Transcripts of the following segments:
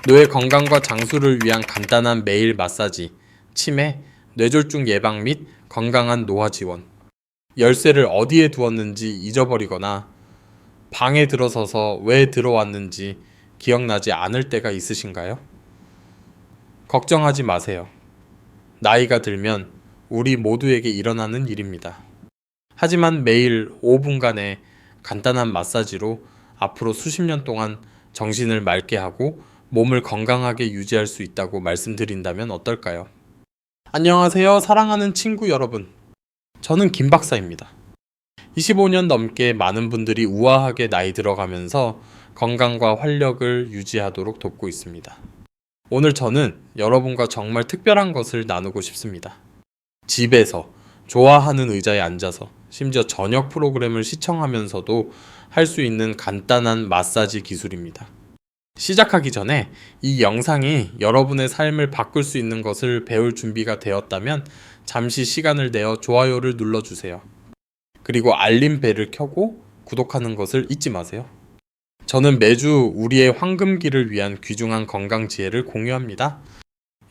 뇌 건강과 장수를 위한 간단한 매일 마사지, 치매, 뇌졸중 예방 및 건강한 노화 지원. 열쇠를 어디에 두었는지 잊어버리거나 방에 들어서서 왜 들어왔는지 기억나지 않을 때가 있으신가요? 걱정하지 마세요. 나이가 들면 우리 모두에게 일어나는 일입니다. 하지만 매일 5분간의 간단한 마사지로 앞으로 수십 년 동안 정신을 맑게 하고 몸을 건강하게 유지할 수 있다고 말씀드린다면 어떨까요? 안녕하세요, 사랑하는 친구 여러분. 저는 김 박사입니다. 25년 넘게 많은 분들이 우아하게 나이 들어가면서 건강과 활력을 유지하도록 돕고 있습니다. 오늘 저는 여러분과 정말 특별한 것을 나누고 싶습니다. 집에서 좋아하는 의자에 앉아서 심지어 저녁 프로그램을 시청하면서도 할 수 있는 간단한 마사지 기술입니다. 시작하기 전에 이 영상이 여러분의 삶을 바꿀 수 있는 것을 배울 준비가 되었다면 잠시 시간을 내어 좋아요를 눌러주세요. 그리고 알림 벨을 켜고 구독하는 것을 잊지 마세요. 저는 매주 우리의 황금기를 위한 귀중한 건강 지혜를 공유합니다.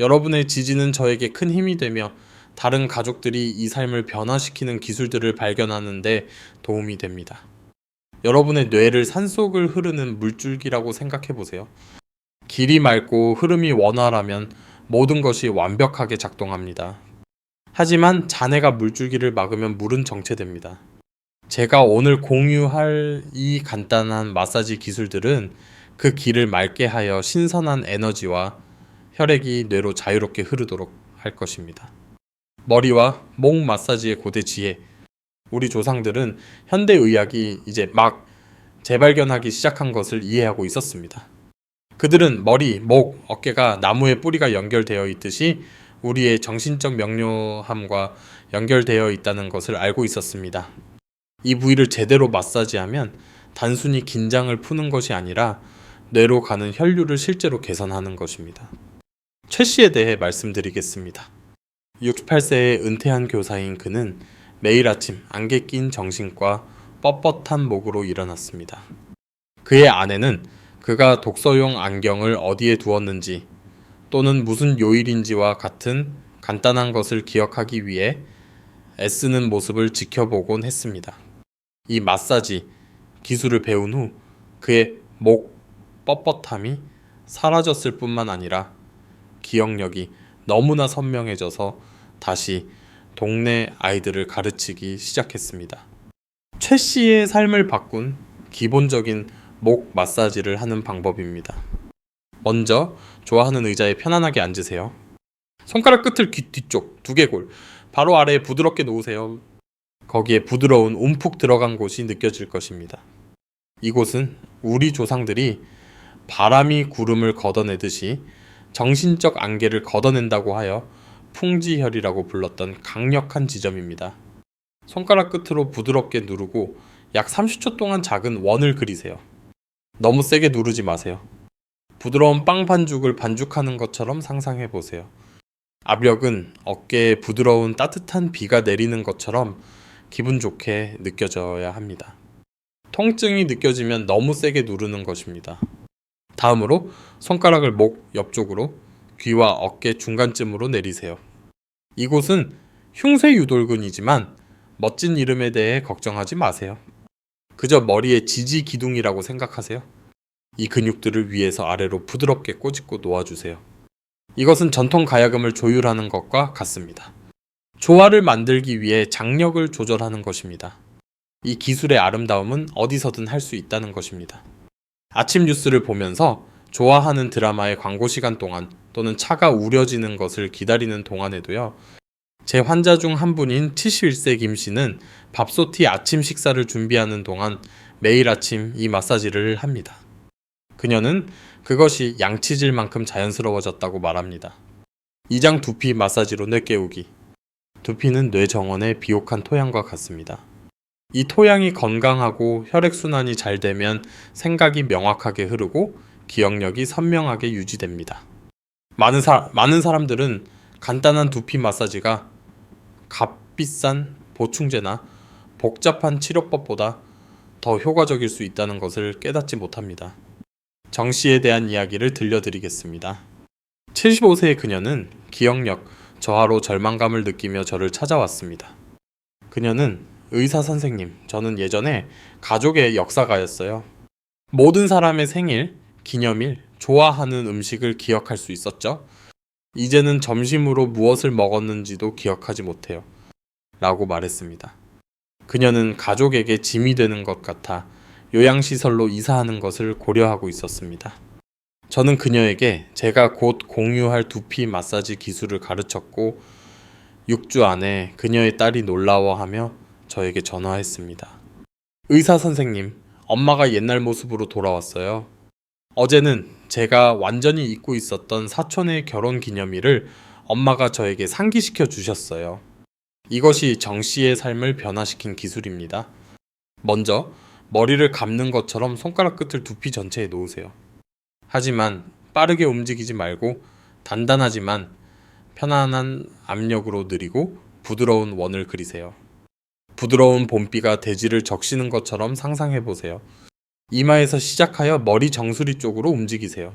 여러분의 지지는 저에게 큰 힘이 되며 다른 가족들이 이 삶을 변화시키는 기술들을 발견하는 데 도움이 됩니다. 여러분의 뇌를 산속을 흐르는 물줄기라고 생각해 보세요. 길이 맑고 흐름이 원활하면 모든 것이 완벽하게 작동합니다. 하지만 잔해가 물줄기를 막으면 물은 정체됩니다. 제가 오늘 공유할 이 간단한 마사지 기술들은 그 길을 맑게 하여 신선한 에너지와 혈액이 뇌로 자유롭게 흐르도록 할 것입니다. 머리와 목 마사지의 고대 지혜. 우리 조상들은 현대의학이 이제 막 재발견하기 시작한 것을 이해하고 있었습니다. 그들은 머리, 목, 어깨가 나무의 뿌리가 연결되어 있듯이 우리의 정신적 명료함과 연결되어 있다는 것을 알고 있었습니다. 이 부위를 제대로 마사지하면 단순히 긴장을 푸는 것이 아니라 뇌로 가는 혈류를 실제로 개선하는 것입니다. 최 씨에 대해 말씀드리겠습니다. 68세의 은퇴한 교사인 그는 매일 아침 안개 낀 정신과 뻣뻣한 목으로 일어났습니다. 그의 아내는 그가 독서용 안경을 어디에 두었는지 또는 무슨 요일인지와 같은 간단한 것을 기억하기 위해 애쓰는 모습을 지켜보곤 했습니다. 이 마사지 기술을 배운 후 그의 목 뻣뻣함이 사라졌을 뿐만 아니라 기억력이 너무나 선명해져서 다시 동네 아이들을 가르치기 시작했습니다. 최 씨의 삶을 바꾼 기본적인 목 마사지를 하는 방법입니다. 먼저 좋아하는 의자에 편안하게 앉으세요. 손가락 끝을 귀 뒤쪽 두개골 바로 아래에 부드럽게 놓으세요. 거기에 부드러운 움푹 들어간 곳이 느껴질 것입니다. 이곳은 우리 조상들이 바람이 구름을 걷어내듯이 정신적 안개를 걷어낸다고 하여 풍지혈이라고 불렀던 강력한 지점입니다. 손가락 끝으로 부드럽게 누르고 약 30초 동안 작은 원을 그리세요. 너무 세게 누르지 마세요. 부드러운 빵 반죽을 반죽하는 것처럼 상상해 보세요. 압력은 어깨에 부드러운 따뜻한 비가 내리는 것처럼 기분 좋게 느껴져야 합니다. 통증이 느껴지면 너무 세게 누르는 것입니다. 다음으로 손가락을 목 옆쪽으로 귀와 어깨 중간쯤으로 내리세요. 이곳은 흉쇄유돌근이지만 멋진 이름에 대해 걱정하지 마세요. 그저 머리의 지지 기둥이라고 생각하세요. 이 근육들을 위에서 아래로 부드럽게 꼬집고 놓아주세요. 이것은 전통 가야금을 조율하는 것과 같습니다. 조화를 만들기 위해 장력을 조절하는 것입니다. 이 기술의 아름다움은 어디서든 할 수 있다는 것입니다. 아침 뉴스를 보면서 좋아하는 드라마의 광고 시간 동안 또는 차가 우려지는 것을 기다리는 동안에도요. 제 환자 중 한 분인 71세 김 씨는 밥솥이 아침 식사를 준비하는 동안 매일 아침 이 마사지를 합니다. 그녀는 그것이 양치질만큼 자연스러워졌다고 말합니다. 이장 두피 마사지로 뇌 깨우기. 두피는 뇌 정원의 비옥한 토양과 같습니다. 이 토양이 건강하고 혈액순환이 잘 되면 생각이 명확하게 흐르고 기억력이 선명하게 유지됩니다. 많은 사람들은 간단한 두피 마사지가 값비싼 보충제나 복잡한 치료법보다 더 효과적일 수 있다는 것을 깨닫지 못합니다. 정 씨에 대한 이야기를 들려드리겠습니다. 75세의 그녀는 기억력 저하로 절망감을 느끼며 저를 찾아왔습니다. 그녀는 의사 선생님, 저는 예전에 가족의 역사가였어요. 모든 사람의 생일, 기념일, 좋아하는 음식을 기억할 수 있었죠. 이제는 점심으로 무엇을 먹었는지도 기억하지 못해요. 라고 말했습니다. 그녀는 가족에게 짐이 되는 것 같아 요양시설로 이사하는 것을 고려하고 있었습니다. 저는 그녀에게 제가 곧 공유할 두피 마사지 기술을 가르쳤고 6주 안에 그녀의 딸이 놀라워하며 저에게 전화했습니다. 의사 선생님, 엄마가 옛날 모습으로 돌아왔어요. 어제는 제가 완전히 잊고 있었던 사촌의 결혼 기념일을 엄마가 저에게 상기시켜 주셨어요. 이것이 정 씨의 삶을 변화시킨 기술입니다. 먼저 머리를 감는 것처럼 손가락 끝을 두피 전체에 놓으세요. 하지만 빠르게 움직이지 말고 단단하지만 편안한 압력으로 느리고 부드러운 원을 그리세요. 부드러운 봄비가 대지를 적시는 것처럼 상상해 보세요. 이마에서 시작하여 머리 정수리 쪽으로 움직이세요.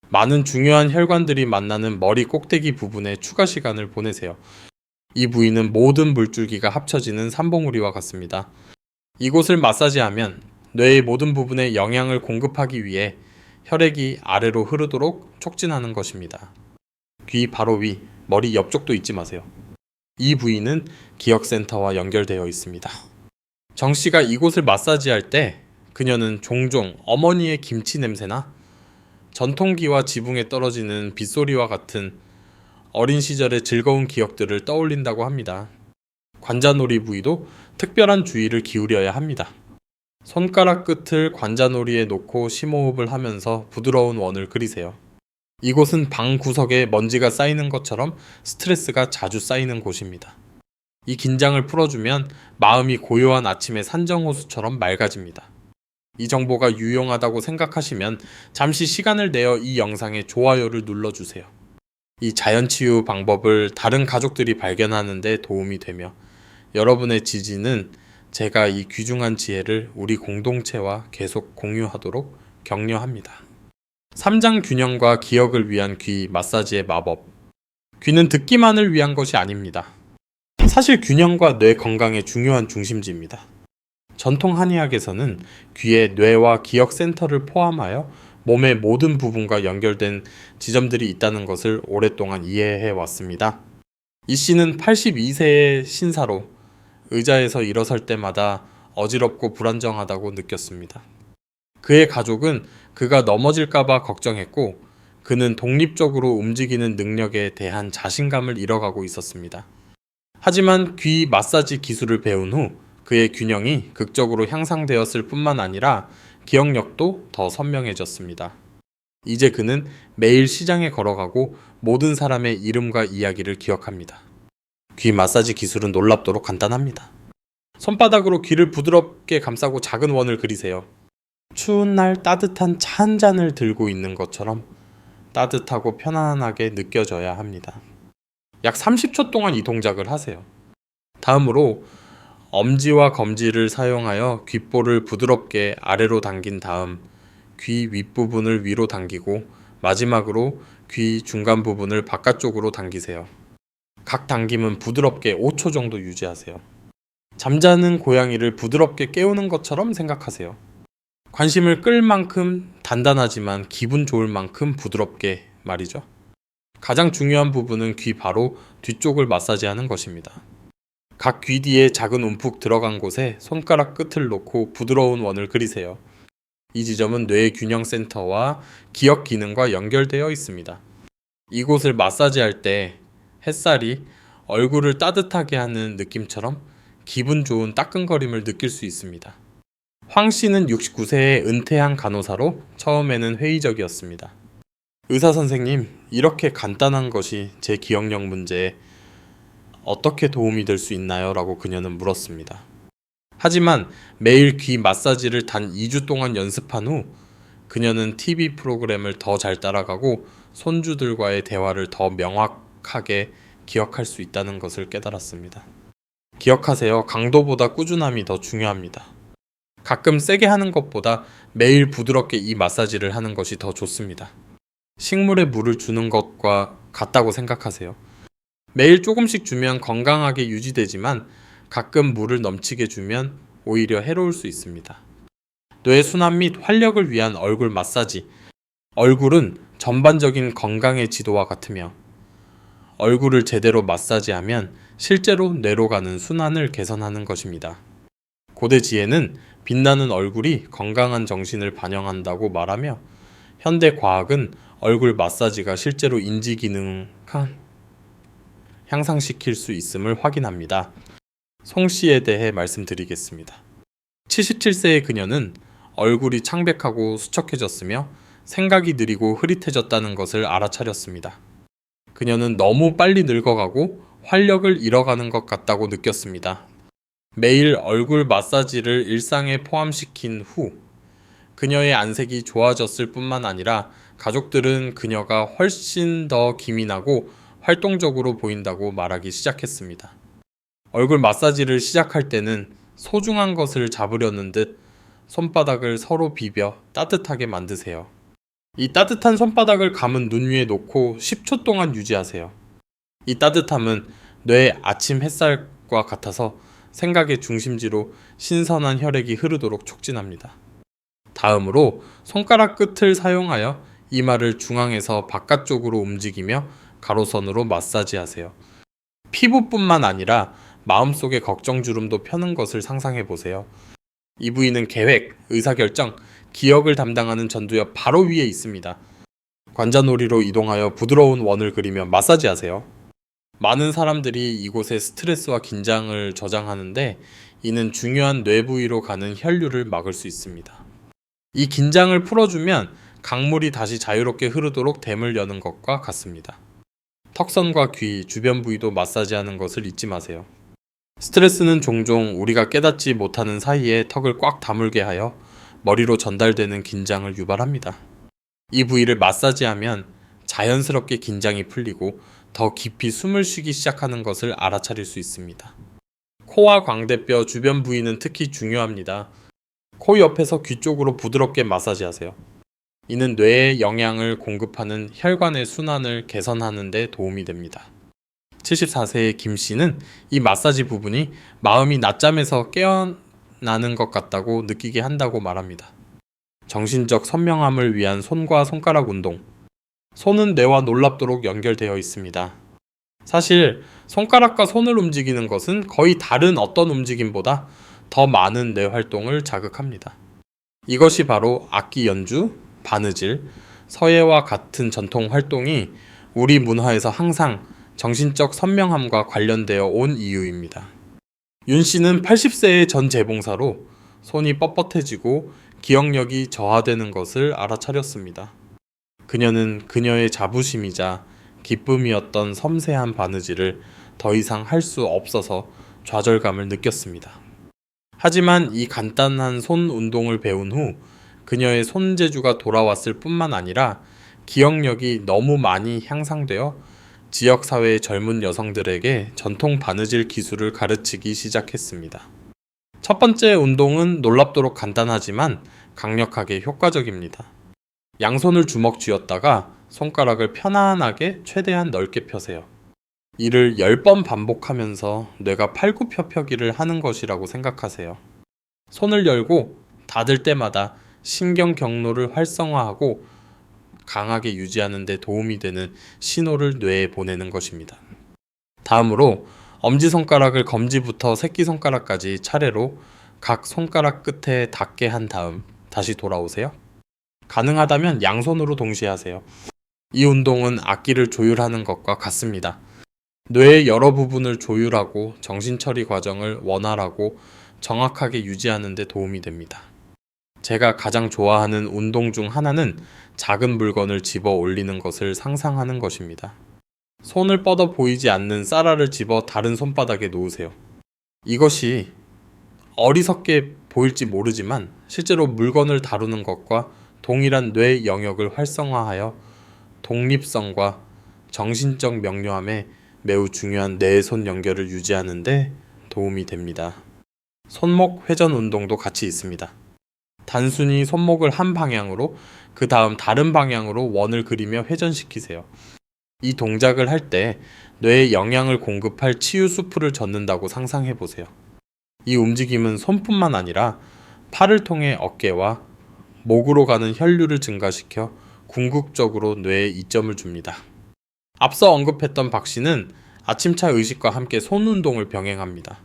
많은 중요한 혈관들이 만나는 머리 꼭대기 부분에 추가 시간을 보내세요. 이 부위는 모든 물줄기가 합쳐지는 삼봉우리와 같습니다. 이곳을 마사지하면 뇌의 모든 부분에 영양을 공급하기 위해 혈액이 아래로 흐르도록 촉진하는 것입니다. 귀 바로 위, 머리 옆쪽도 잊지 마세요. 이 부위는 기억센터와 연결되어 있습니다. 정 씨가 이곳을 마사지할 때 그녀는 종종 어머니의 김치 냄새나 전통기와 지붕에 떨어지는 빗소리와 같은 어린 시절의 즐거운 기억들을 떠올린다고 합니다. 관자놀이 부위도 특별한 주의를 기울여야 합니다. 손가락 끝을 관자놀이에 놓고 심호흡을 하면서 부드러운 원을 그리세요. 이곳은 방 구석에 먼지가 쌓이는 것처럼 스트레스가 자주 쌓이는 곳입니다. 이 긴장을 풀어주면 마음이 고요한 아침의 산정호수처럼 맑아집니다. 이 정보가 유용하다고 생각하시면 잠시 시간을 내어 이 영상에 좋아요를 눌러주세요. 이 자연치유 방법을 다른 가족들이 발견하는 데 도움이 되며 여러분의 지지는 제가 이 귀중한 지혜를 우리 공동체와 계속 공유하도록 격려합니다. 3장 균형과 기억을 위한 귀 마사지의 마법. 귀는 듣기만을 위한 것이 아닙니다. 사실 균형과 뇌 건강의 중요한 중심지입니다. 전통 한의학에서는 귀에 뇌와 기억 센터를 포함하여 몸의 모든 부분과 연결된 지점들이 있다는 것을 오랫동안 이해해 왔습니다. 이 씨는 82세의 신사로 의자에서 일어설 때마다 어지럽고 불안정하다고 느꼈습니다. 그의 가족은 그가 넘어질까봐 걱정했고 그는 독립적으로 움직이는 능력에 대한 자신감을 잃어가고 있었습니다. 하지만 귀 마사지 기술을 배운 후 그의 균형이 극적으로 향상되었을 뿐만 아니라 기억력도 더 선명해졌습니다. 이제 그는 매일 시장에 걸어가고 모든 사람의 이름과 이야기를 기억합니다. 귀 마사지 기술은 놀랍도록 간단합니다. 손바닥으로 귀를 부드럽게 감싸고 작은 원을 그리세요. 추운 날 따뜻한 차 한 잔을 들고 있는 것처럼 따뜻하고 편안하게 느껴져야 합니다. 약 30초 동안 이 동작을 하세요. 다음으로 엄지와 검지를 사용하여 귓볼을 부드럽게 아래로 당긴 다음 귀 윗부분을 위로 당기고 마지막으로 귀 중간 부분을 바깥쪽으로 당기세요. 각 당김은 부드럽게 5초 정도 유지하세요. 잠자는 고양이를 부드럽게 깨우는 것처럼 생각하세요. 관심을 끌 만큼 단단하지만 기분 좋을 만큼 부드럽게 말이죠. 가장 중요한 부분은 귀 바로 뒤쪽을 마사지하는 것입니다. 각 귀 뒤에 작은 움푹 들어간 곳에 손가락 끝을 놓고 부드러운 원을 그리세요. 이 지점은 뇌의 균형 센터와 기억 기능과 연결되어 있습니다. 이곳을 마사지할 때 햇살이 얼굴을 따뜻하게 하는 느낌처럼 기분 좋은 따끔거림을 느낄 수 있습니다. 황 씨는 69세의 은퇴한 간호사로 처음에는 회의적이었습니다. 의사 선생님, 이렇게 간단한 것이 제 기억력 문제에 어떻게 도움이 될 수 있나요? 라고 그녀는 물었습니다. 하지만 매일 귀 마사지를 단 2주 동안 연습한 후 그녀는 TV 프로그램을 더 잘 따라가고 손주들과의 대화를 더 명확하게 기억할 수 있다는 것을 깨달았습니다. 기억하세요. 강도보다 꾸준함이 더 중요합니다. 가끔 세게 하는 것보다 매일 부드럽게 이 마사지를 하는 것이 더 좋습니다. 식물에 물을 주는 것과 같다고 생각하세요. 매일 조금씩 주면 건강하게 유지되지만 가끔 물을 넘치게 주면 오히려 해로울 수 있습니다. 뇌 순환 및 활력을 위한 얼굴 마사지. 얼굴은 전반적인 건강의 지도와 같으며 얼굴을 제대로 마사지하면 실제로 뇌로 가는 순환을 개선하는 것입니다. 고대 지혜는 빛나는 얼굴이 건강한 정신을 반영한다고 말하며 현대 과학은 얼굴 마사지가 실제로 인지 기능을 향상시킬 수 있음을 확인합니다. 송 씨에 대해 말씀드리겠습니다. 77세의 그녀는 얼굴이 창백하고 수척해졌으며 생각이 느리고 흐릿해졌다는 것을 알아차렸습니다. 그녀는 너무 빨리 늙어가고 활력을 잃어가는 것 같다고 느꼈습니다. 매일 얼굴 마사지를 일상에 포함시킨 후 그녀의 안색이 좋아졌을 뿐만 아니라 가족들은 그녀가 훨씬 더 기민하고 활동적으로 보인다고 말하기 시작했습니다. 얼굴 마사지를 시작할 때는 소중한 것을 잡으려는 듯 손바닥을 서로 비벼 따뜻하게 만드세요. 이 따뜻한 손바닥을 감은 눈 위에 놓고 10초 동안 유지하세요. 이 따뜻함은 뇌의 아침 햇살과 같아서 생각의 중심지로 신선한 혈액이 흐르도록 촉진합니다. 다음으로 손가락 끝을 사용하여 이마를 중앙에서 바깥쪽으로 움직이며 가로선으로 마사지하세요. 피부뿐만 아니라 마음속의 걱정주름도 펴는 것을 상상해 보세요. 이 부위는 계획, 의사결정, 기억을 담당하는 전두엽 바로 위에 있습니다. 관자놀이로 이동하여 부드러운 원을 그리며 마사지하세요. 많은 사람들이 이곳에 스트레스와 긴장을 저장하는데 이는 중요한 뇌 부위로 가는 혈류를 막을 수 있습니다. 이 긴장을 풀어주면 강물이 다시 자유롭게 흐르도록 댐을 여는 것과 같습니다. 턱선과 귀, 주변 부위도 마사지하는 것을 잊지 마세요. 스트레스는 종종 우리가 깨닫지 못하는 사이에 턱을 꽉 다물게 하여 머리로 전달되는 긴장을 유발합니다. 이 부위를 마사지하면 자연스럽게 긴장이 풀리고 더 깊이 숨을 쉬기 시작하는 것을 알아차릴 수 있습니다. 코와 광대뼈 주변 부위는 특히 중요합니다. 코 옆에서 귀 쪽으로 부드럽게 마사지하세요. 이는 뇌에 영양을 공급하는 혈관의 순환을 개선하는 데 도움이 됩니다. 74세의 김 씨는 이 마사지 부분이 마음이 낮잠에서 깨어나는 것 같다고 느끼게 한다고 말합니다. 정신적 선명함을 위한 손과 손가락 운동. 손은 뇌와 놀랍도록 연결되어 있습니다. 사실 손가락과 손을 움직이는 것은 거의 다른 어떤 움직임보다 더 많은 뇌 활동을 자극합니다. 이것이 바로 악기 연주, 바느질, 서예와 같은 전통 활동이 우리 문화에서 항상 정신적 선명함과 관련되어 온 이유입니다. 윤 씨는 80세의 전 재봉사로 손이 뻣뻣해지고 기억력이 저하되는 것을 알아차렸습니다. 그녀는 그녀의 자부심이자 기쁨이었던 섬세한 바느질을 더 이상 할 수 없어서 좌절감을 느꼈습니다. 하지만 이 간단한 손 운동을 배운 후 그녀의 손재주가 돌아왔을 뿐만 아니라 기억력이 너무 많이 향상되어 지역사회의 젊은 여성들에게 전통 바느질 기술을 가르치기 시작했습니다. 첫 번째 운동은 놀랍도록 간단하지만 강력하게 효과적입니다. 양손을 주먹 쥐었다가 손가락을 편안하게 최대한 넓게 펴세요. 이를 10번 반복하면서 뇌가 팔굽혀펴기를 하는 것이라고 생각하세요. 손을 열고 닫을 때마다 신경 경로를 활성화하고 강하게 유지하는 데 도움이 되는 신호를 뇌에 보내는 것입니다. 다음으로 엄지손가락을 검지부터 새끼손가락까지 차례로 각 손가락 끝에 닿게 한 다음 다시 돌아오세요. 가능하다면 양손으로 동시에 하세요. 이 운동은 악기를 조율하는 것과 같습니다. 뇌의 여러 부분을 조율하고 정신처리 과정을 원활하고 정확하게 유지하는 데 도움이 됩니다. 제가 가장 좋아하는 운동 중 하나는 작은 물건을 집어 올리는 것을 상상하는 것입니다. 손을 뻗어 보이지 않는 쌀알을 집어 다른 손바닥에 놓으세요. 이것이 어리석게 보일지 모르지만 실제로 물건을 다루는 것과 동일한 뇌 영역을 활성화하여 독립성과 정신적 명료함에 매우 중요한 뇌 손 연결을 유지하는 데 도움이 됩니다. 손목 회전 운동도 같이 있습니다. 단순히 손목을 한 방향으로 그 다음 다른 방향으로 원을 그리며 회전시키세요. 이 동작을 할 때 뇌에 영양을 공급할 치유 수프를 젓는다고 상상해 보세요. 이 움직임은 손뿐만 아니라 팔을 통해 어깨와 목으로 가는 혈류를 증가시켜 궁극적으로 뇌에 이점을 줍니다. 앞서 언급했던 박 씨는 아침차 의식과 함께 손 운동을 병행합니다.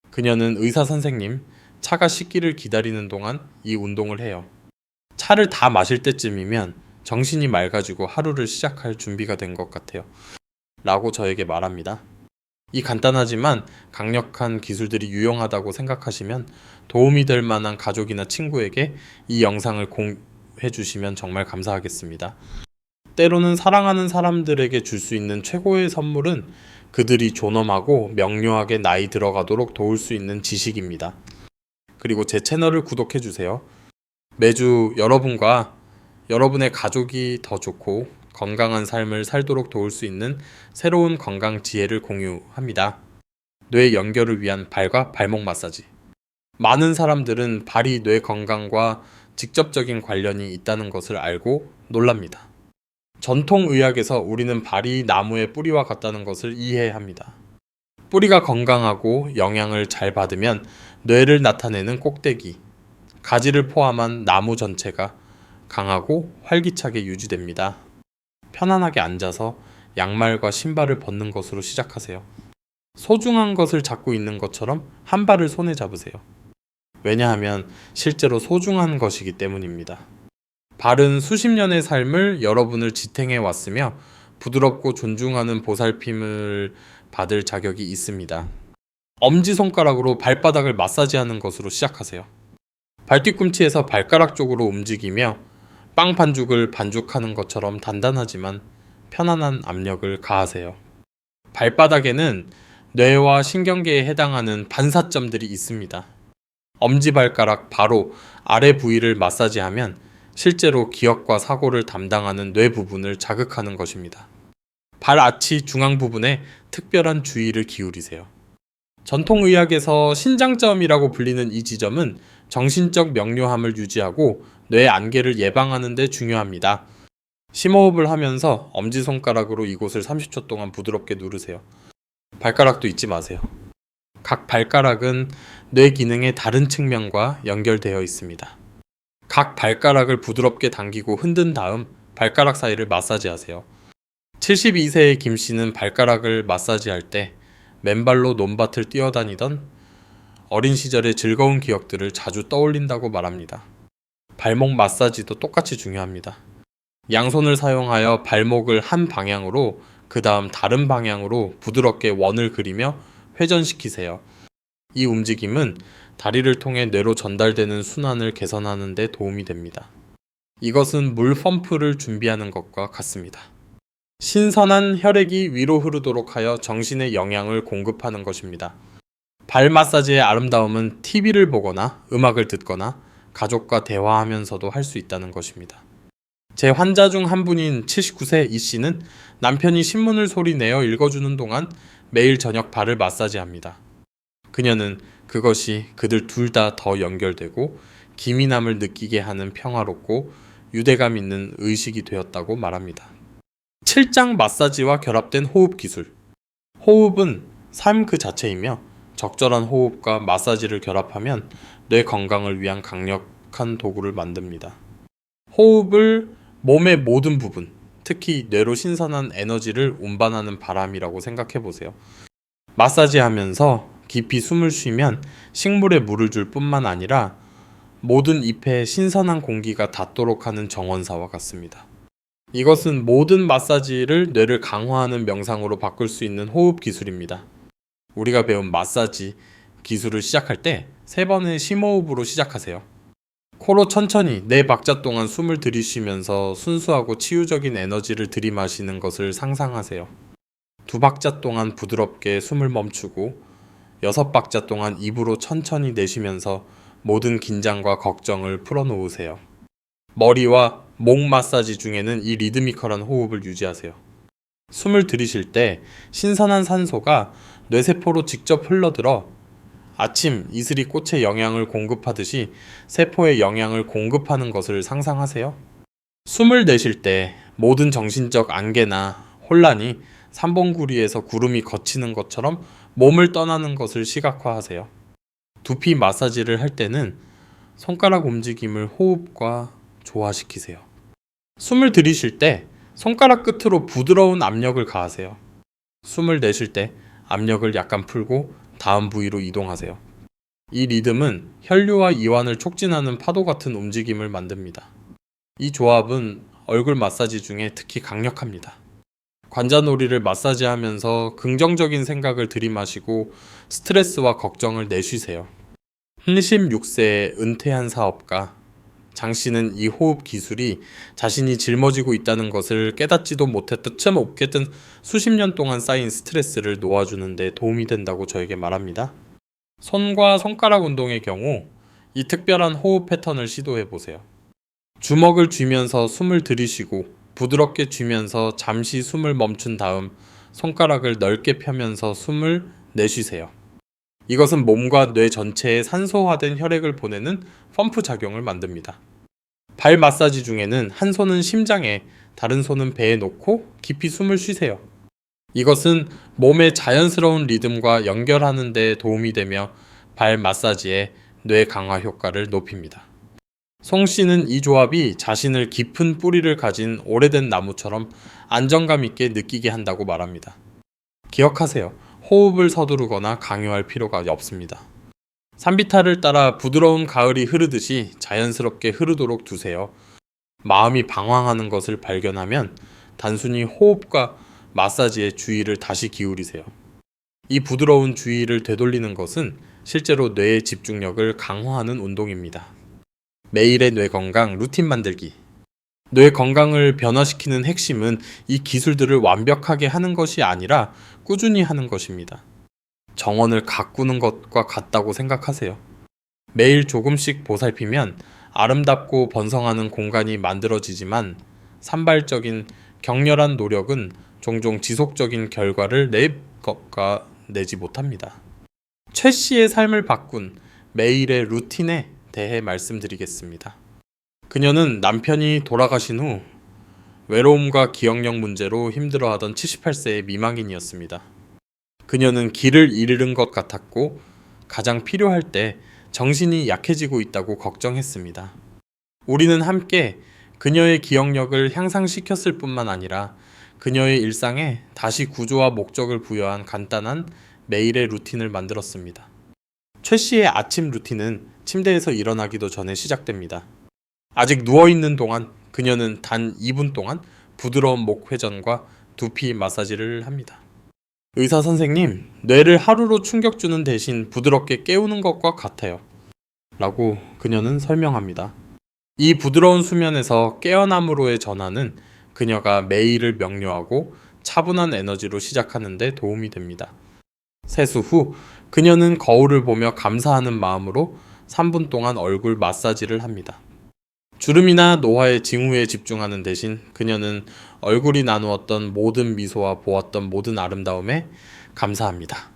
그녀는 의사 선생님, 차가 식기를 기다리는 동안 이 운동을 해요. 차를 다 마실 때쯤이면 정신이 맑아지고 하루를 시작할 준비가 된 것 같아요. 라고 저에게 말합니다. 이 간단하지만 강력한 기술들이 유용하다고 생각하시면 도움이 될 만한 가족이나 친구에게 이 영상을 공유해 주시면 정말 감사하겠습니다. 때로는 사랑하는 사람들에게 줄 수 있는 최고의 선물은 그들이 존엄하고 명료하게 나이 들어가도록 도울 수 있는 지식입니다. 그리고 제 채널을 구독해 주세요. 매주 여러분과 여러분의 가족이 더 좋고 건강한 삶을 살도록 도울 수 있는 새로운 건강 지혜를 공유합니다. 뇌 연결을 위한 발과 발목 마사지. 많은 사람들은 발이 뇌 건강과 직접적인 관련이 있다는 것을 알고 놀랍니다. 전통 의학에서 우리는 발이 나무의 뿌리와 같다는 것을 이해합니다. 뿌리가 건강하고 영양을 잘 받으면 뇌를 나타내는 꼭대기, 가지를 포함한 나무 전체가 강하고 활기차게 유지됩니다. 편안하게 앉아서 양말과 신발을 벗는 것으로 시작하세요. 소중한 것을 잡고 있는 것처럼 한 발을 손에 잡으세요. 왜냐하면 실제로 소중한 것이기 때문입니다. 발은 수십 년의 삶을 여러분을 지탱해 왔으며 부드럽고 존중하는 보살핌을 받을 자격이 있습니다. 엄지손가락으로 발바닥을 마사지하는 것으로 시작하세요. 발뒤꿈치에서 발가락 쪽으로 움직이며 빵 반죽을 반죽하는 것처럼 단단하지만 편안한 압력을 가하세요. 발바닥에는 뇌와 신경계에 해당하는 반사점들이 있습니다. 엄지발가락 바로 아래 부위를 마사지하면 실제로 기억과 사고를 담당하는 뇌 부분을 자극하는 것입니다. 발아치 중앙 부분에 특별한 주의를 기울이세요. 전통의학에서 신장점이라고 불리는 이 지점은 정신적 명료함을 유지하고 뇌 안개를 예방하는 데 중요합니다. 심호흡을 하면서 엄지손가락으로 이곳을 30초 동안 부드럽게 누르세요. 발가락도 잊지 마세요. 각 발가락은 뇌 기능의 다른 측면과 연결되어 있습니다. 각 발가락을 부드럽게 당기고 흔든 다음 발가락 사이를 마사지하세요. 72세의 김 씨는 발가락을 마사지할 때 맨발로 논밭을 뛰어다니던 어린 시절의 즐거운 기억들을 자주 떠올린다고 말합니다. 발목 마사지도 똑같이 중요합니다. 양손을 사용하여 발목을 한 방향으로 그 다음 다른 방향으로 부드럽게 원을 그리며 회전시키세요. 이 움직임은 다리를 통해 뇌로 전달되는 순환을 개선하는 데 도움이 됩니다. 이것은 물 펌프를 준비하는 것과 같습니다. 신선한 혈액이 위로 흐르도록 하여 정신에 영양을 공급하는 것입니다. 발 마사지의 아름다움은 TV를 보거나 음악을 듣거나 가족과 대화하면서도 할 수 있다는 것입니다. 제 환자 중 한 분인 79세 이 씨는 남편이 신문을 소리내어 읽어주는 동안 매일 저녁 발을 마사지합니다. 그녀는 그것이 그들 둘 다 더 연결되고 기민함을 느끼게 하는 평화롭고 유대감 있는 의식이 되었다고 말합니다. 7장 마사지와 결합된 호흡 기술. 호흡은 삶 그 자체이며 적절한 호흡과 마사지를 결합하면 뇌 건강을 위한 강력한 도구를 만듭니다. 호흡을 몸의 모든 부분, 특히 뇌로 신선한 에너지를 운반하는 바람이라고 생각해 보세요. 마사지하면서 깊이 숨을 쉬면 식물에 물을 줄 뿐만 아니라 모든 잎에 신선한 공기가 닿도록 하는 정원사와 같습니다. 이것은 모든 마사지를 뇌를 강화하는 명상으로 바꿀 수 있는 호흡 기술입니다. 우리가 배운 마사지 기술을 시작할 때 3번의 심호흡으로 시작하세요. 코로 천천히 4박자 동안 숨을 들이쉬면서 순수하고 치유적인 에너지를 들이마시는 것을 상상하세요. 2박자 동안 부드럽게 숨을 멈추고 6박자 동안 입으로 천천히 내쉬면서 모든 긴장과 걱정을 풀어놓으세요. 머리와 목 마사지 중에는 이 리드미컬한 호흡을 유지하세요. 숨을 들이쉴 때 신선한 산소가 뇌세포로 직접 흘러들어 아침 이슬이 꽃에 영양을 공급하듯이 세포에 영양을 공급하는 것을 상상하세요. 숨을 내쉴 때 모든 정신적 안개나 혼란이 3번 구리에서 구름이 걷히는 것처럼 몸을 떠나는 것을 시각화하세요. 두피 마사지를 할 때는 손가락 움직임을 호흡과 조화시키세요. 숨을 들이쉴 때 손가락 끝으로 부드러운 압력을 가하세요. 숨을 내쉴 때 압력을 약간 풀고 다음 부위로 이동하세요. 이 리듬은 혈류와 이완을 촉진하는 파도 같은 움직임을 만듭니다. 이 조합은 얼굴 마사지 중에 특히 강력합니다. 관자놀이를 마사지하면서 긍정적인 생각을 들이마시고 스트레스와 걱정을 내쉬세요. 76세의 은퇴한 사업가 장 씨는 이 호흡 기술이 자신이 짊어지고 있다는 것을 깨닫지도 못했던 수십 년 동안 쌓인 스트레스를 놓아주는 데 도움이 된다고 저에게 말합니다. 손과 손가락 운동의 경우 이 특별한 호흡 패턴을 시도해 보세요. 주먹을 쥐면서 숨을 들이쉬고 부드럽게 쥐면서 잠시 숨을 멈춘 다음 손가락을 넓게 펴면서 숨을 내쉬세요. 이것은 몸과 뇌 전체에 산소화된 혈액을 보내는 펌프 작용을 만듭니다. 발 마사지 중에는 한 손은 심장에, 다른 손은 배에 놓고 깊이 숨을 쉬세요. 이것은 몸의 자연스러운 리듬과 연결하는 데 도움이 되며 발 마사지의 뇌 강화 효과를 높입니다. 송 씨는 이 조합이 자신을 깊은 뿌리를 가진 오래된 나무처럼 안정감 있게 느끼게 한다고 말합니다. 기억하세요. 호흡을 서두르거나 강요할 필요가 없습니다. 산비탈을 따라 부드러운 가을이 흐르듯이 자연스럽게 흐르도록 두세요. 마음이 방황하는 것을 발견하면 단순히 호흡과 마사지에 주의를 다시 기울이세요. 이 부드러운 주의를 되돌리는 것은 실제로 뇌의 집중력을 강화하는 운동입니다. 매일의 뇌 건강 루틴 만들기. 뇌 건강을 변화시키는 핵심은 이 기술들을 완벽하게 하는 것이 아니라 꾸준히 하는 것입니다. 정원을 가꾸는 것과 같다고 생각하세요. 매일 조금씩 보살피면 아름답고 번성하는 공간이 만들어지지만 산발적인 격렬한 노력은 종종 지속적인 결과를 내지 못합니다. 최 씨의 삶을 바꾼 매일의 루틴에 대해 말씀드리겠습니다. 그녀는 남편이 돌아가신 후 외로움과 기억력 문제로 힘들어하던 78세의 미망인이었습니다. 그녀는 길을 잃은 것 같았고 가장 필요할 때 정신이 약해지고 있다고 걱정했습니다. 우리는 함께 그녀의 기억력을 향상시켰을 뿐만 아니라 그녀의 일상에 다시 구조와 목적을 부여한 간단한 매일의 루틴을 만들었습니다. 최 씨의 아침 루틴은 침대에서 일어나기도 전에 시작됩니다. 아직 누워있는 동안 그녀는 단 2분 동안 부드러운 목 회전과 두피 마사지를 합니다. 의사 선생님, 뇌를 하루로 충격 주는 대신 부드럽게 깨우는 것과 같아요. 라고 그녀는 설명합니다. 이 부드러운 수면에서 깨어남으로의 전환은 그녀가 매일을 명료하고 차분한 에너지로 시작하는 데 도움이 됩니다. 세수 후 그녀는 거울을 보며 감사하는 마음으로 3분 동안 얼굴 마사지를 합니다. 주름이나 노화의 징후에 집중하는 대신 그녀는 얼굴이 나누었던 모든 미소와 보았던 모든 아름다움에 감사합니다.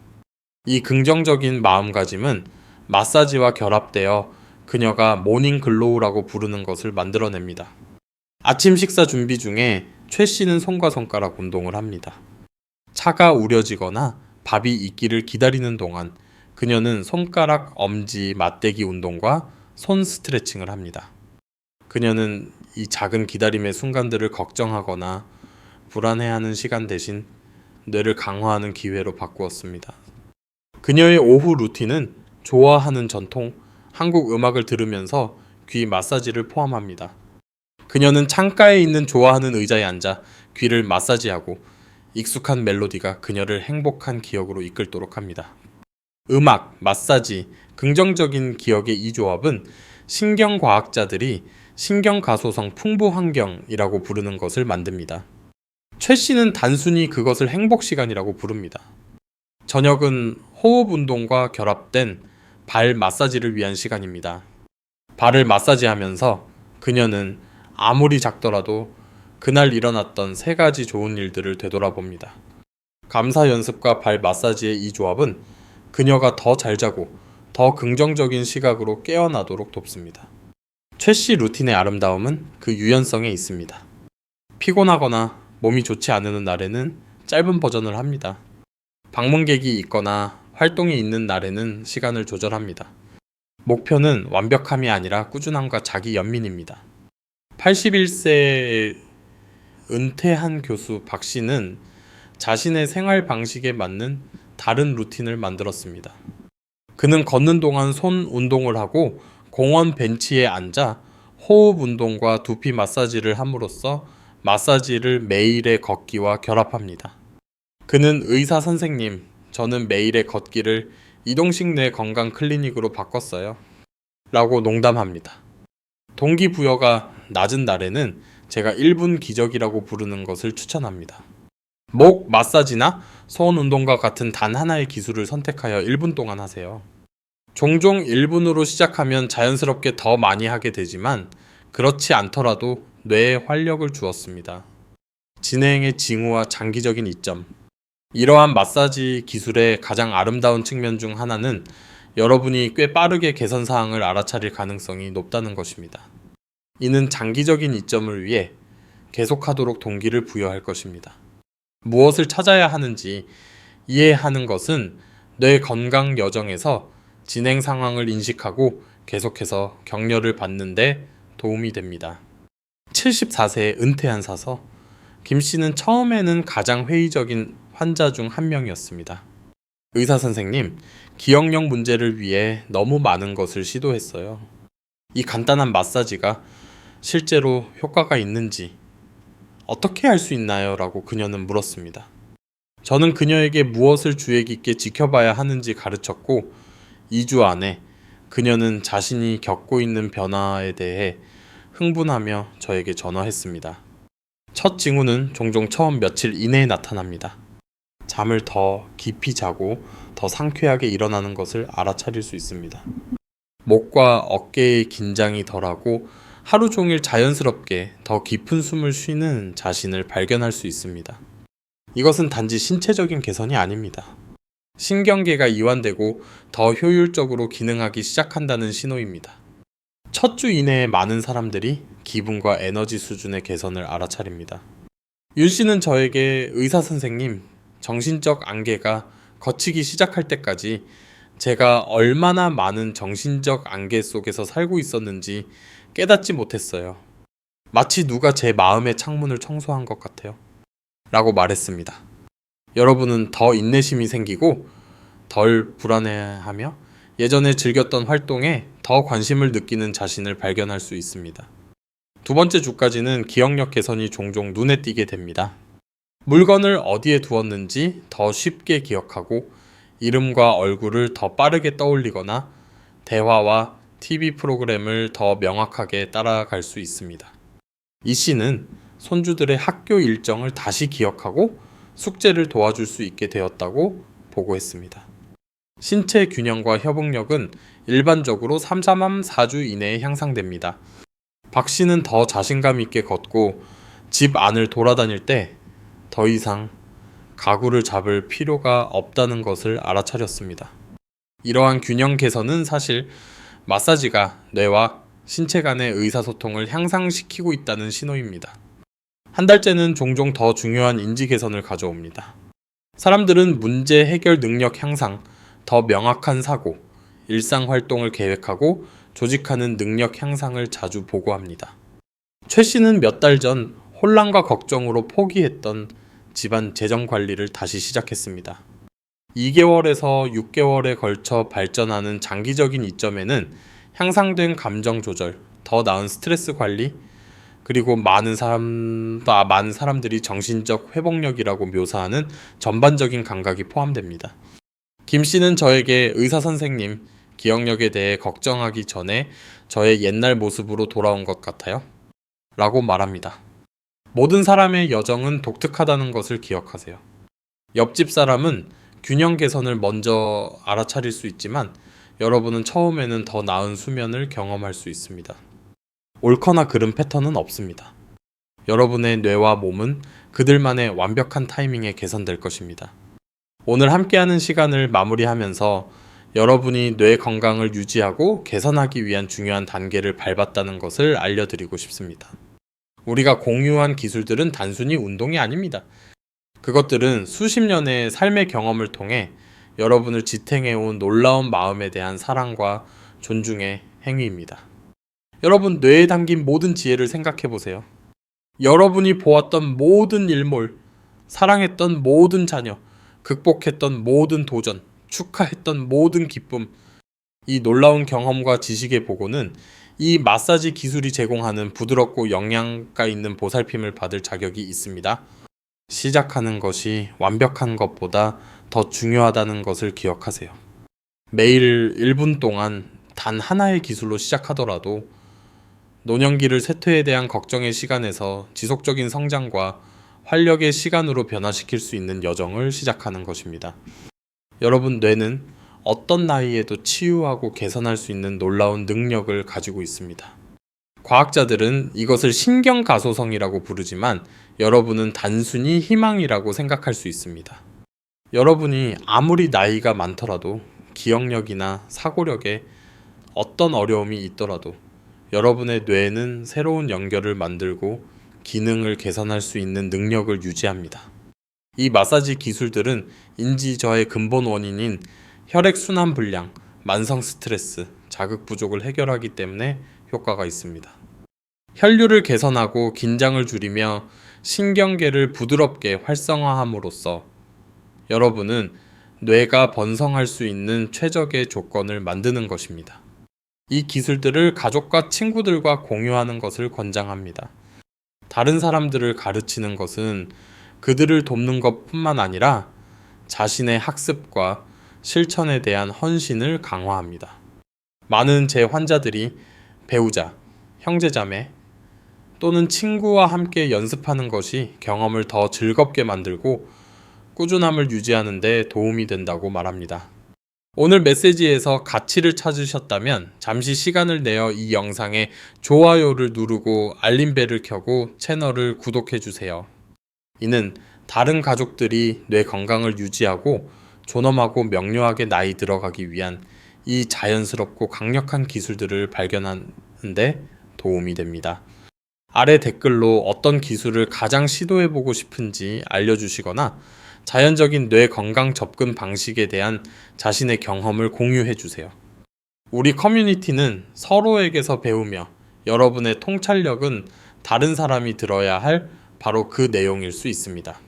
이 긍정적인 마음가짐은 마사지와 결합되어 그녀가 모닝 글로우라고 부르는 것을 만들어냅니다. 아침 식사 준비 중에 최 씨는 손과 손가락 운동을 합니다. 차가 우려지거나 밥이 익기를 기다리는 동안 그녀는 손가락 엄지 맞대기 운동과 손 스트레칭을 합니다. 그녀는 이 작은 기다림의 순간들을 걱정하거나 불안해하는 시간 대신 뇌를 강화하는 기회로 바꾸었습니다. 그녀의 오후 루틴은 좋아하는 전통 한국 음악을 들으면서 귀 마사지를 포함합니다. 그녀는 창가에 있는 좋아하는 의자에 앉아 귀를 마사지하고 익숙한 멜로디가 그녀를 행복한 기억으로 이끌도록 합니다. 음악, 마사지, 긍정적인 기억의 이 조합은 신경과학자들이 신경가소성 풍부 환경이라고 부르는 것을 만듭니다. 최 씨는 단순히 그것을 행복 시간이라고 부릅니다. 저녁은 호흡 운동과 결합된 발 마사지를 위한 시간입니다. 발을 마사지하면서 그녀는 아무리 작더라도 그날 일어났던 3가지 좋은 일들을 되돌아봅니다. 감사 연습과 발 마사지의 이 조합은 그녀가 더 잘 자고 더 긍정적인 시각으로 깨어나도록 돕습니다. 최 씨 루틴의 아름다움은 그 유연성에 있습니다. 피곤하거나 몸이 좋지 않은 날에는 짧은 버전을 합니다. 방문객이 있거나 활동이 있는 날에는 시간을 조절합니다. 목표는 완벽함이 아니라 꾸준함과 자기 연민입니다. 81세의 은퇴한 교수 박 씨는 자신의 생활 방식에 맞는 다른 루틴을 만들었습니다. 그는 걷는 동안 손 운동을 하고 공원 벤치에 앉아 호흡 운동과 두피 마사지를 함으로써 마사지를 매일의 걷기와 결합합니다. 그는 의사 선생님, 저는 매일의 걷기를 이동식 뇌 건강 클리닉으로 바꿨어요. 라고 농담합니다. 동기부여가 낮은 날에는 제가 1분 기적이라고 부르는 것을 추천합니다. 목 마사지나 손 운동과 같은 단 하나의 기술을 선택하여 1분 동안 하세요. 종종 1분으로 시작하면 자연스럽게 더 많이 하게 되지만 그렇지 않더라도 뇌에 활력을 주었습니다. 진행의 징후와 장기적인 이점. 이러한 마사지 기술의 가장 아름다운 측면 중 하나는 여러분이 꽤 빠르게 개선 사항을 알아차릴 가능성이 높다는 것입니다. 이는 장기적인 이점을 위해 계속하도록 동기를 부여할 것입니다. 무엇을 찾아야 하는지 이해하는 것은 뇌 건강 여정에서 진행 상황을 인식하고 계속해서 격려를 받는 데 도움이 됩니다. 74세에 은퇴한 사서 김 씨는 처음에는 가장 회의적인 환자 중 한 명이었습니다. 의사 선생님, 기억력 문제를 위해 너무 많은 것을 시도했어요. 이 간단한 마사지가 실제로 효과가 있는지 어떻게 할 수 있나요? 라고 그녀는 물었습니다. 저는 그녀에게 무엇을 주의 깊게 지켜봐야 하는지 가르쳤고 2주 안에 그녀는 자신이 겪고 있는 변화에 대해 흥분하며 저에게 전화했습니다. 첫 징후는 종종 처음 며칠 이내에 나타납니다. 잠을 더 깊이 자고 더 상쾌하게 일어나는 것을 알아차릴 수 있습니다. 목과 어깨의 긴장이 덜하고 하루 종일 자연스럽게 더 깊은 숨을 쉬는 자신을 발견할 수 있습니다. 이것은 단지 신체적인 개선이 아닙니다. 신경계가 이완되고 더 효율적으로 기능하기 시작한다는 신호입니다. 첫 주 이내에 많은 사람들이 기분과 에너지 수준의 개선을 알아차립니다. 윤 씨는 저에게 의사 선생님, 정신적 안개가 걷히기 시작할 때까지 제가 얼마나 많은 정신적 안개 속에서 살고 있었는지 깨닫지 못했어요. 마치 누가 제 마음의 창문을 청소한 것 같아요. 라고 말했습니다. 여러분은 더 인내심이 생기고 덜 불안해하며 예전에 즐겼던 활동에 더 관심을 느끼는 자신을 발견할 수 있습니다. 두 번째 주까지는 기억력 개선이 종종 눈에 띄게 됩니다. 물건을 어디에 두었는지 더 쉽게 기억하고 이름과 얼굴을 더 빠르게 떠올리거나 대화와 TV 프로그램을 더 명확하게 따라갈 수 있습니다. 이 씨는 손주들의 학교 일정을 다시 기억하고 숙제를 도와줄 수 있게 되었다고 보고했습니다. 신체 균형과 협응력은 일반적으로 4주 이내에 향상됩니다. 박 씨는 더 자신감 있게 걷고 집 안을 돌아다닐 때 더 이상 가구를 잡을 필요가 없다는 것을 알아차렸습니다. 이러한 균형 개선은 사실 마사지가 뇌와 신체 간의 의사소통을 향상시키고 있다는 신호입니다. 한 달째는 종종 더 중요한 인지 개선을 가져옵니다. 사람들은 문제 해결 능력 향상, 더 명확한 사고, 일상 활동을 계획하고 조직하는 능력 향상을 자주 보고합니다. 최 씨는 몇 달 전 혼란과 걱정으로 포기했던 집안 재정 관리를 다시 시작했습니다. 2개월에서 6개월에 걸쳐 발전하는 장기적인 이점에는 향상된 감정 조절, 더 나은 스트레스 관리, 그리고 많은 사람들이 정신적 회복력이라고 묘사하는 전반적인 감각이 포함됩니다. 김 씨는 저에게 의사 선생님, 기억력에 대해 걱정하기 전에 저의 옛날 모습으로 돌아온 것 같아요. 라고 말합니다. 모든 사람의 여정은 독특하다는 것을 기억하세요. 옆집 사람은 균형 개선을 먼저 알아차릴 수 있지만 여러분은 처음에는 더 나은 수면을 경험할 수 있습니다. 옳거나 그른 패턴은 없습니다. 여러분의 뇌와 몸은 그들만의 완벽한 타이밍에 개선될 것입니다. 오늘 함께하는 시간을 마무리하면서 여러분이 뇌 건강을 유지하고 개선하기 위한 중요한 단계를 밟았다는 것을 알려드리고 싶습니다. 우리가 공유한 기술들은 단순히 운동이 아닙니다. 그것들은 수십 년의 삶의 경험을 통해 여러분을 지탱해온 놀라운 마음에 대한 사랑과 존중의 행위입니다. 여러분, 뇌에 담긴 모든 지혜를 생각해 보세요. 여러분이 보았던 모든 일몰, 사랑했던 모든 자녀, 극복했던 모든 도전, 축하했던 모든 기쁨, 이 놀라운 경험과 지식의 보고는 이 마사지 기술이 제공하는 부드럽고 영양가 있는 보살핌을 받을 자격이 있습니다. 시작하는 것이 완벽한 것보다 더 중요하다는 것을 기억하세요. 매일 1분 동안 단 하나의 기술로 시작하더라도 노년기를 쇠퇴에 대한 걱정의 시간에서 지속적인 성장과 활력의 시간으로 변화시킬 수 있는 여정을 시작하는 것입니다. 여러분, 뇌는 어떤 나이에도 치유하고 개선할 수 있는 놀라운 능력을 가지고 있습니다. 과학자들은 이것을 신경가소성이라고 부르지만 여러분은 단순히 희망이라고 생각할 수 있습니다. 여러분이 아무리 나이가 많더라도 기억력이나 사고력에 어떤 어려움이 있더라도 여러분의 뇌는 새로운 연결을 만들고 기능을 개선할 수 있는 능력을 유지합니다. 이 마사지 기술들은 인지저하의 근본 원인인 혈액순환 불량, 만성 스트레스, 자극 부족을 해결하기 때문에 효과가 있습니다. 혈류를 개선하고 긴장을 줄이며 신경계를 부드럽게 활성화함으로써 여러분은 뇌가 번성할 수 있는 최적의 조건을 만드는 것입니다. 이 기술들을 가족과 친구들과 공유하는 것을 권장합니다. 다른 사람들을 가르치는 것은 그들을 돕는 것뿐만 아니라 자신의 학습과 실천에 대한 헌신을 강화합니다. 많은 제 환자들이 배우자, 형제자매 또는 친구와 함께 연습하는 것이 경험을 더 즐겁게 만들고 꾸준함을 유지하는 데 도움이 된다고 말합니다. 오늘 메시지에서 가치를 찾으셨다면 잠시 시간을 내어 이 영상에 좋아요를 누르고 알림벨을 켜고 채널을 구독해 주세요. 이는 다른 가족들이 뇌 건강을 유지하고 존엄하고 명료하게 나이 들어가기 위한 이 자연스럽고 강력한 기술들을 발견하는 데 도움이 됩니다. 아래 댓글로 어떤 기술을 가장 시도해보고 싶은지 알려주시거나 자연적인 뇌 건강 접근 방식에 대한 자신의 경험을 공유해주세요. 우리 커뮤니티는 서로에게서 배우며 여러분의 통찰력은 다른 사람이 들어야 할 바로 그 내용일 수 있습니다.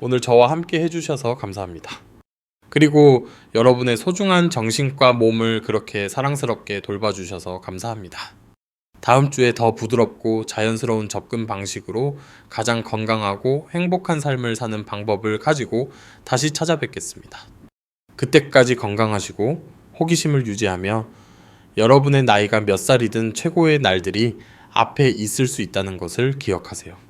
오늘 저와 함께 해주셔서 감사합니다. 그리고 여러분의 소중한 정신과 몸을 그렇게 사랑스럽게 돌봐주셔서 감사합니다. 다음 주에 더 부드럽고 자연스러운 접근 방식으로 가장 건강하고 행복한 삶을 사는 방법을 가지고 다시 찾아뵙겠습니다. 그때까지 건강하시고 호기심을 유지하며 여러분의 나이가 몇 살이든 최고의 날들이 앞에 있을 수 있다는 것을 기억하세요.